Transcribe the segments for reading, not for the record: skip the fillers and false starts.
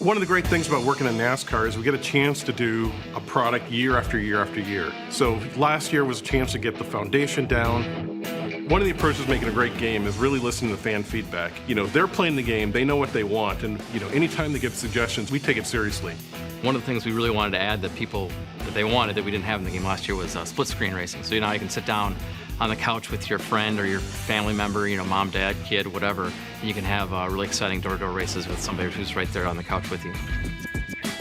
One of the great things about working in NASCAR is we get a chance to do a product year after year after year. So last year was a chance to get the foundation down. One of the approaches to making a great game is really listening to fan feedback. They're playing the game, they know what they want, and anytime they give suggestions, we take it seriously. One of the things we really wanted to add that they wanted that we didn't have in the game last year was split screen racing. So now you can sit down on the couch with your friend or your family member, mom, dad, kid, whatever, and you can have really exciting door-to-door races with somebody who's right there on the couch with you.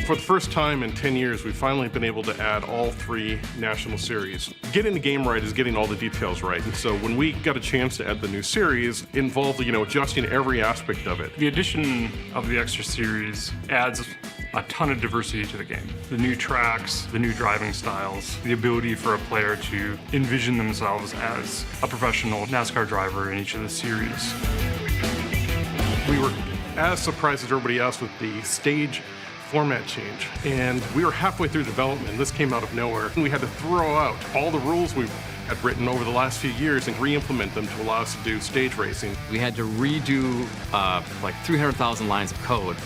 For the first time in 10 years, we've finally been able to add all 3 national series. Getting the game right is getting all the details right, and so when we got a chance to add the new series, it involved, adjusting every aspect of it. The addition of the extra series adds a ton of diversity to the game. The new tracks, the new driving styles, the ability for a player to envision themselves as a professional NASCAR driver in each of the series. We were as surprised as everybody else with the stage format change, and we were halfway through development. This came out of nowhere, and we had to throw out all the rules we had written over the last few years and re-implement them to allow us to do stage racing. We had to redo like 300,000 lines of code.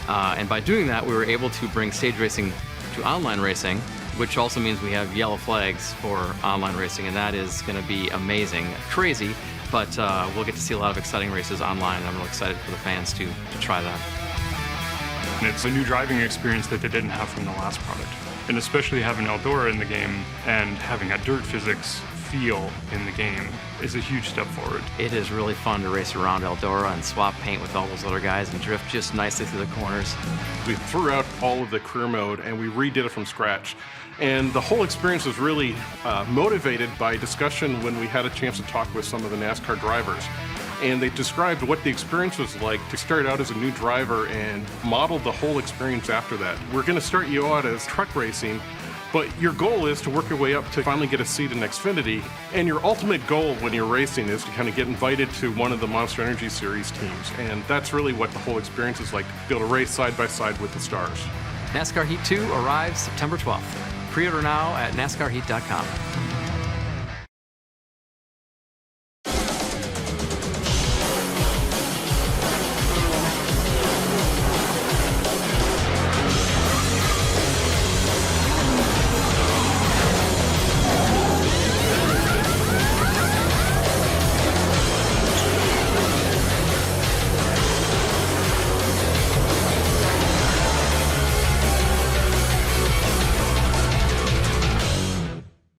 And by doing that, we were able to bring stage racing to online racing, which also means we have yellow flags for online racing, and that is going to be amazing. Crazy, but we'll get to see a lot of exciting races online, and I'm really excited for the fans to try that. And it's a new driving experience that they didn't have from the last product. And especially having Eldora in the game and having a dirt physics feel in the game is a huge step forward. It is really fun to race around Eldora and swap paint with all those other guys and drift just nicely through the corners. We threw out all of the career mode and we redid it from scratch. And the whole experience was really motivated by discussion when we had a chance to talk with some of the NASCAR drivers. And they described what the experience was like to start out as a new driver and modeled the whole experience after that. We're going to start you out as truck racing, but your goal is to work your way up to finally get a seat in Xfinity. And your ultimate goal when you're racing is to kind of get invited to one of the Monster Energy Series teams. And that's really what the whole experience is like, to be able to race side by side with the stars. NASCAR Heat 2 arrives September 12th. Pre-order now at NASCARHeat.com.